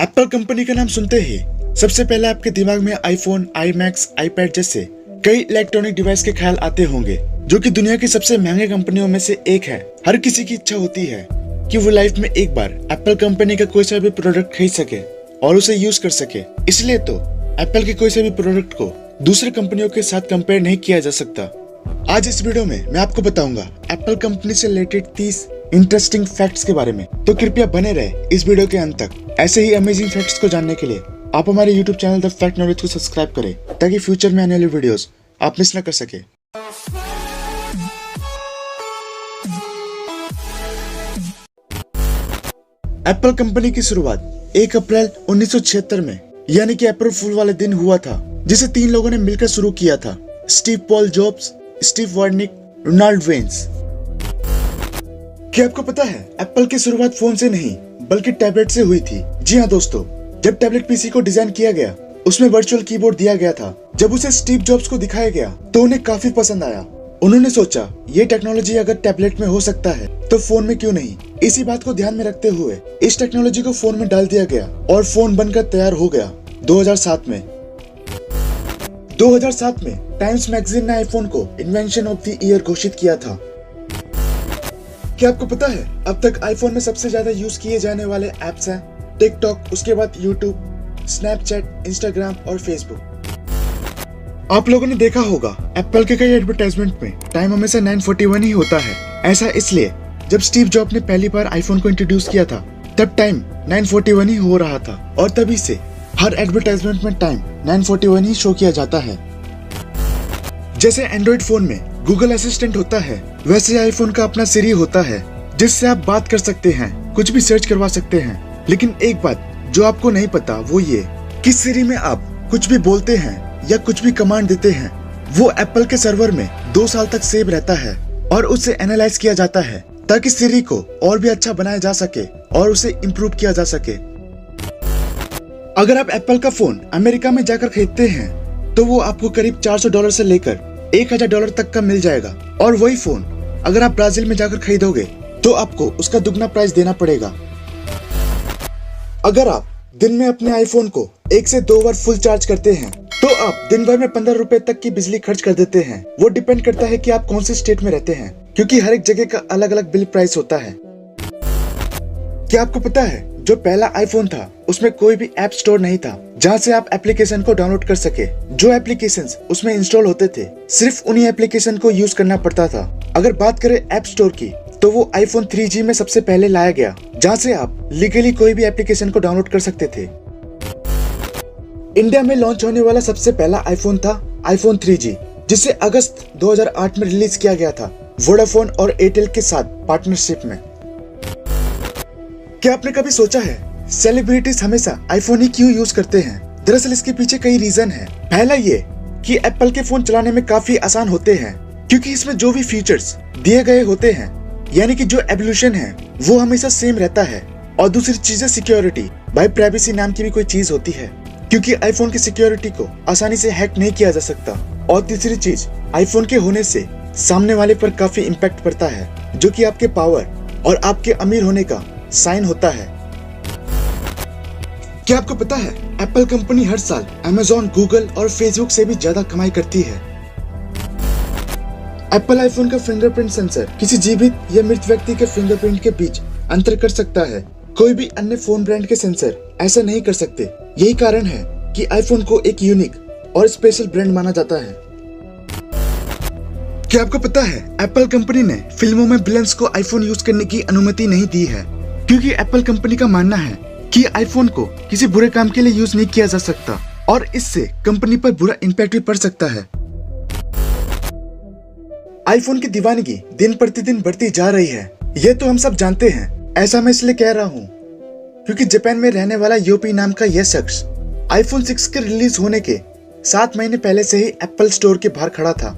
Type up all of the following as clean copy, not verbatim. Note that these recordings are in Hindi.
एप्पल कंपनी का नाम सुनते ही सबसे पहले आपके दिमाग में आईफोन, आईमैक्स, आईपैड जैसे कई इलेक्ट्रॉनिक डिवाइस के ख्याल आते होंगे, जो कि दुनिया की सबसे महंगे कंपनियों में से एक है। हर किसी की इच्छा होती है कि वो लाइफ में एक बार एप्पल कंपनी का कोई सा भी प्रोडक्ट खरीद सके और उसे यूज कर सके। इसलिए तो एप्पल के कोई से भी प्रोडक्ट को दूसरे कंपनियों के साथ कंपेयर नहीं किया जा सकता। आज इस वीडियो में मैं आपको बताऊंगा एप्पल कंपनी से रिलेटेड 30 इंटरेस्टिंग फैक्ट्स के बारे में, तो कृपया बने रहे इस वीडियो के अंत तक। ऐसे ही अमेजिंग फैक्ट्स को जानने के लिए आप हमारे YouTube channel the fact knowledge को सब्सक्राइब करें, ताकि फ्यूचर में आने वाले वीडियोस आप मिस न कर सके। एप्पल कंपनी की शुरुआत 1 अप्रैल 1976 में यानी कि अप्रैल फूल वाले दिन हुआ था, जिसे 3 लोगों ने मिलकर शुरू किया था। Steve Paul Jobs, Steve Wozniak, Ronald Wayne. क्या आपको पता है एप्पल की शुरुआत फोन से नहीं बल्कि टैबलेट से हुई थी? जी हाँ दोस्तों, जब टैबलेट पीसी को डिजाइन किया गया उसमें वर्चुअल कीबोर्ड दिया गया था। जब उसे स्टीव जॉब्स को दिखाया गया तो उन्हें काफी पसंद आया। उन्होंने सोचा ये टेक्नोलॉजी अगर टैबलेट में हो सकता है तो फोन में क्यों नहीं। इसी बात को ध्यान में रखते हुए इस टेक्नोलॉजी को फोन में डाल दिया गया और फोन बनकर तैयार हो गया 2007 में। 2007 में टाइम्स मैगजीन ने आईफोन को इन्वेंशन ऑफ द ईयर घोषित किया था। क्या आपको पता है अब तक आईफोन में सबसे ज्यादा यूज किए जाने वाले एप्स हैं टिकटॉक, उसके बाद यूट्यूब, स्नैपचैट, इंस्टाग्राम और फेसबुक। आप लोगों ने देखा होगा एप्पल के कई एडवर्टाइजमेंट में टाइम हमेशा 9:41 ही होता है। ऐसा इसलिए जब स्टीव जॉब ने पहली बार आईफोन को इंट्रोड्यूस किया था तब टाइम 9:41 ही हो रहा था और तभी से हर एडवर्टाइजमेंट में टाइम 9:41 ही शो किया जाता है। जैसे एंड्रॉइड फोन में गूगल असिस्टेंट होता है, वैसे आईफोन का अपना सिरी होता है जिससे आप बात कर सकते हैं, कुछ भी सर्च करवा सकते हैं। लेकिन एक बात जो आपको नहीं पता वो ये कि सिरी में आप कुछ भी बोलते हैं या कुछ भी कमांड देते हैं वो एप्पल के सर्वर में 2 साल तक सेव रहता है और उससे एनालाइज किया जाता है ताकि सिरी को और भी अच्छा बनाया जा सके और उसे इम्प्रूव किया जा सके। अगर आप एप्पल का फोन अमेरिका में जाकर खरीदते हैं तो वो आपको करीब $400 से लेकर $1000 तक का मिल जाएगा, और वही फोन अगर आप ब्राजील में जाकर खरीदोगे तो आपको उसका दुगना प्राइस देना पड़ेगा। अगर आप दिन में अपने आईफोन को 1 से 2 बार फुल चार्ज करते हैं तो आप दिन भर में 15 रुपए तक की बिजली खर्च कर देते हैं। वो डिपेंड करता है कि आप कौन से स्टेट में रहते हैं, क्योंकि हर एक जगह का अलग अलग बिल प्राइस होता है। क्या आपको पता है जो पहला आईफोन था उसमें कोई भी ऐप स्टोर नहीं था जहां से आप एप्लीकेशन को डाउनलोड कर सके। जो एप्लीकेशंस उसमें इंस्टॉल होते थे सिर्फ उन्हीं एप्लीकेशन को यूज करना पड़ता था। अगर बात करें ऐप स्टोर की तो वो आईफोन 3G में सबसे पहले लाया गया, जहां से आप लीगली कोई भी एप्लीकेशन को डाउनलोड कर सकते थे। इंडिया में लॉन्च होने वाला सबसे पहला आईफोन था आईफोन 3G, जिसे अगस्त 2008 में रिलीज किया गया था वोडाफोन और एयरटेल के साथ पार्टनरशिप में। क्या आपने कभी सोचा है सेलिब्रिटीज हमेशा आईफोन ही क्यों यूज करते हैं? दरअसल इसके पीछे कई रीजन है। पहला ये कि एप्पल के फोन चलाने में काफी आसान होते हैं, क्योंकि इसमें जो भी फीचर्स दिए गए होते हैं यानी कि जो एवोल्यूशन है वो हमेशा सेम रहता है। और दूसरी चीज है सिक्योरिटी। भाई प्राइवेसी नाम की भी कोई चीज होती है, क्योंकि आईफोन की सिक्योरिटी को आसानी से हैक नहीं किया जा सकता। और तीसरी चीज, आईफोन के होने से सामने वाले पर काफी इम्पैक्ट पड़ता है, जो कि आपके पावर और आपके अमीर होने का साइन होता है। क्या आपको पता है एप्पल कंपनी हर साल अमेज़न, गूगल और फेसबुक से भी ज्यादा कमाई करती है। एप्पल आईफोन का फिंगरप्रिंट सेंसर किसी जीवित या मृत व्यक्ति के फिंगरप्रिंट के बीच अंतर कर सकता है। कोई भी अन्य फोन ब्रांड के सेंसर ऐसा नहीं कर सकते। यही कारण है कि आईफोन को एक यूनिक और स्पेशल ब्रांड माना जाता है। क्या आपको पता है एप्पल कंपनी ने फिल्मों में विलेंस को आईफोन यूज करने की अनुमति नहीं दी है, क्योंकि एप्पल कंपनी का मानना है कि आईफोन को किसी बुरे काम के लिए यूज नहीं किया जा सकता और इससे कंपनी पर बुरा इम्पैक्ट भी पड़ सकता है। आईफोन की दीवानगी दिन प्रतिदिन बढ़ती जा रही है, ये तो हम सब जानते हैं। ऐसा मैं इसलिए कह रहा हूँ क्योंकि जापान में रहने वाला यूपी नाम का यह शख्स आईफोन 6 के रिलीज होने के 7 महीने पहले से ही एप्पल स्टोर के बाहर खड़ा था।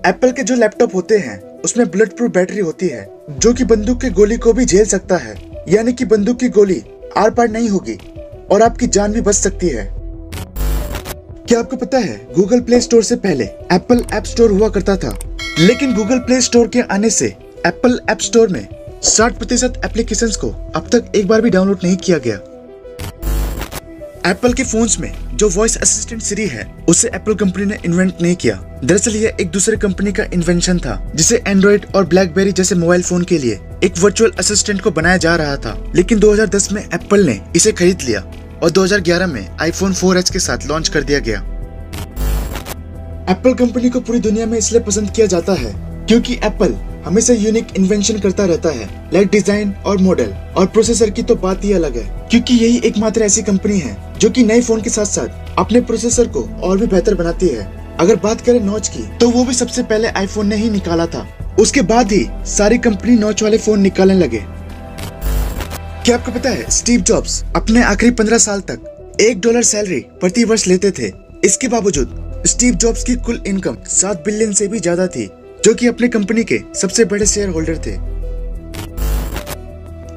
एप्पल के जो लैपटॉप होते हैं उसमें बुलेट प्रूफ बैटरी होती है, जो कि बंदूक की गोली को भी झेल सकता है, यानी कि बंदूक की गोली आर पार नहीं होगी और आपकी जान भी बच सकती है। क्या आपको पता है गूगल प्ले स्टोर से पहले एप्पल ऐप स्टोर हुआ करता था, लेकिन गूगल प्ले स्टोर के आने से एप्पल ऐप स्टोर में 60% एप्लीकेशंस को अब तक एक बार भी डाउनलोड नहीं किया गया। एप्पल के फोन्स में जो वॉइस असिस्टेंट सिरी है उसे एप्पल कंपनी ने इन्वेंट नहीं किया। दरअसल यह एक दूसरे कंपनी का इन्वेंशन था जिसे एंड्रॉइड और ब्लैकबेरी जैसे मोबाइल फोन के लिए एक वर्चुअल असिस्टेंट को बनाया जा रहा था। लेकिन 2010 में एप्पल ने इसे खरीद लिया और 2011 में आईफोन 4S के साथ लॉन्च कर दिया गया। एप्पल कंपनी को पूरी दुनिया में इसलिए पसंद किया जाता है क्योंकि एप्पल हमेशा यूनिक इन्वेंशन करता रहता है, लाइक डिजाइन और मॉडल और प्रोसेसर की तो बात ही अलग है क्योंकि यही एकमात्र ऐसी कंपनी है जो कि नए फोन के साथ साथ अपने प्रोसेसर को और भी बेहतर बनाती है। अगर बात करें नॉच की तो वो भी सबसे पहले आईफोन ने ही निकाला था, उसके बाद ही सारी कंपनी नॉच वाले फोन निकालने लगे। क्या आपको पता है स्टीव जॉब्स अपने आखिरी 15 साल तक $1 सैलरी प्रति वर्ष लेते थे। इसके बावजूद स्टीव जॉब्स की कुल इनकम 7 बिलियन से भी ज्यादा थी, जो कि अपनी कंपनी के सबसे बड़े शेयर होल्डर थे।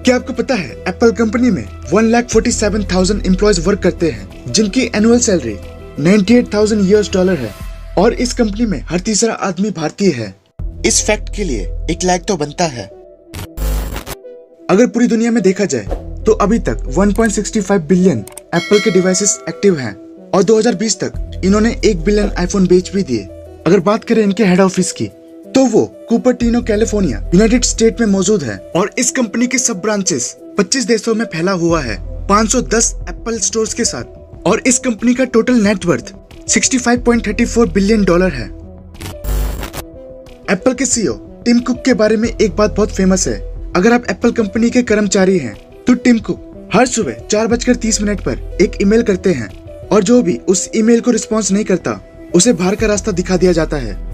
क्या आपको पता है एप्पल कंपनी में 1,47,000 एम्प्लॉयज वर्क करते हैं जिनकी एनुअल सैलरी $98,000 है और इस कंपनी में हर तीसरा आदमी भारतीय है। इस फैक्ट के लिए एक लाइक तो बनता है। अगर पूरी दुनिया में देखा जाए तो अभी तक 1.65 बिलियन एप्पल के डिवाइसेस एक्टिव हैं और 2020 तक इन्होंने 1 बिलियन आईफोन बेच भी दिए। अगर बात करें इनके हेड ऑफिस की तो वो कुपर्टिनो कैलिफोर्निया यूनाइटेड स्टेट में मौजूद है और इस कंपनी के सब ब्रांचेस 25 देशों में फैला हुआ है 510 एप्पल स्टोर्स के साथ और इस कंपनी का टोटल नेटवर्थ $65.34 बिलियन है। एप्पल के सीईओ टिम कुक के बारे में एक बात बहुत फेमस है। अगर आप एप्पल कंपनी के कर्मचारी हैं तो टिम कुक हर सुबह 4:30 पर एक ईमेल करते हैं और जो भी उस ईमेल को रिस्पॉन्स नहीं करता उसे बाहर का रास्ता दिखा दिया जाता है।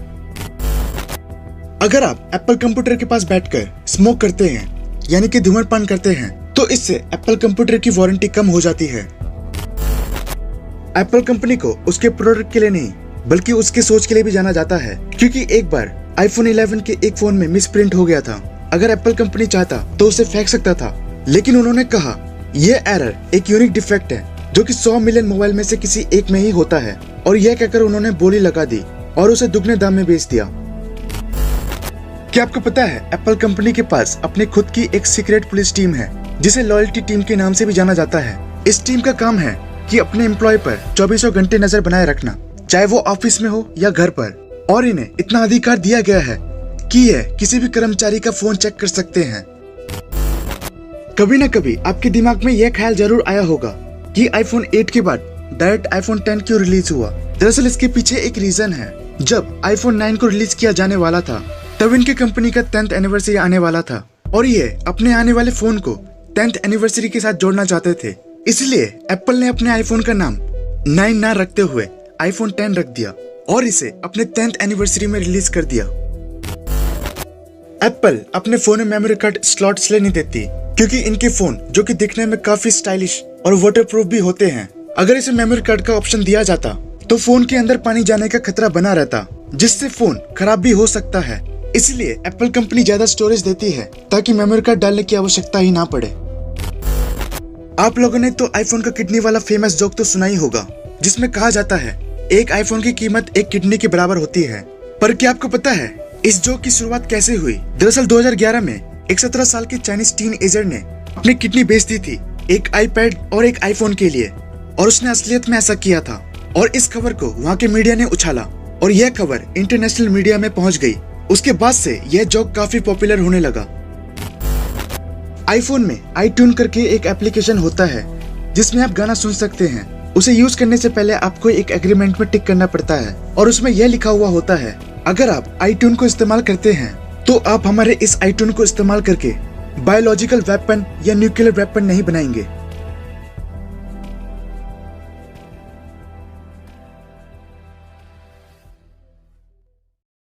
अगर आप एप्पल कंप्यूटर के पास बैठकर स्मोक करते हैं यानी कि धूम्रपान करते हैं तो इससे एप्पल कंप्यूटर की वारंटी कम हो जाती है। एप्पल कंपनी को उसके प्रोडक्ट के लिए नहीं बल्कि उसके सोच के लिए भी जाना जाता है क्योंकि एक बार आईफोन 11 के एक फोन में मिसप्रिंट हो गया था। अगर एप्पल कंपनी चाहता तो उसे फेंक सकता था, लेकिन उन्होंने कहा यह एरर एक यूनिक डिफेक्ट है जो कि 100 मिलियन मोबाइल में से किसी एक में ही होता है और यह कहकर उन्होंने बोली लगा दी और उसे दुगने दाम में बेच दिया। क्या आपको पता है एप्पल कंपनी के पास अपनी खुद की एक सीक्रेट पुलिस टीम है जिसे लॉयल्टी टीम के नाम से भी जाना जाता है। इस टीम का काम है कि अपने एम्प्लॉय पर 24 घंटे नजर बनाए रखना, चाहे वो ऑफिस में हो या घर पर, और इन्हें इतना अधिकार दिया गया है कि यह किसी भी कर्मचारी का फोन चेक कर सकते हैं। कभी न कभी आपके दिमाग में यह ख्याल जरूर आया होगा कि आईफोन 8 के बाद डायरेक्ट आईफोन 10 क्यों रिलीज हुआ। दरअसल इसके पीछे एक रीजन है। जब आईफोन 9 को रिलीज किया जाने वाला था तब इनके कंपनी का 10th एनिवर्सरी आने वाला था और ये अपने आने वाले फोन को 10th एनिवर्सरी के साथ जोड़ना चाहते थे। इसलिए एप्पल ने अपने आईफोन का नाम 9 ना रखते हुए आईफोन 10 रख दिया और इसे अपने 10th एनिवर्सरी में रिलीज कर दिया। एप्पल अपने फोन में मेमोरी कार्ड स्लॉट इसलिए नहीं देती क्योंकि इनके फोन जो कि दिखने में काफी स्टाइलिश और वाटरप्रूफ भी होते हैं, अगर इसे मेमोरी कार्ड का ऑप्शन दिया जाता तो फोन के अंदर पानी जाने का खतरा बना रहता जिससे फोन खराब भी हो सकता है। इसलिए एप्पल कंपनी ज्यादा स्टोरेज देती है ताकि मेमोरी कार्ड डालने की आवश्यकता ही ना पड़े। आप लोगों ने तो आईफोन का किडनी वाला फेमस जोक तो सुना ही होगा जिसमें कहा जाता है एक आईफोन की कीमत एक किडनी के बराबर होती है। पर क्या आपको पता है इस जोक की शुरुआत कैसे हुई? दरअसल 2011 में एक 17 साल की चाइनीज टीन एजर ने अपनी किडनी बेच दी थी एक आईपैड और एक आईफोन के लिए और उसने असलियत में ऐसा किया था और इस खबर को वहाँ के मीडिया ने उछाला और यह खबर इंटरनेशनल मीडिया में पहुंच गई। उसके बाद से यह जोक काफी पॉपुलर होने लगा। आईफोन में iTunes करके एक एप्लीकेशन होता है जिसमें आप गाना सुन सकते हैं। उसे यूज करने से पहले आपको एक एग्रीमेंट में टिक करना पड़ता है और उसमें यह लिखा हुआ होता है अगर आप iTunes को इस्तेमाल करते हैं तो आप हमारे इस iTunes को इस्तेमाल करके बायोलॉजिकल वेपन या न्यूक्लियर वेपन नहीं बनाएंगे।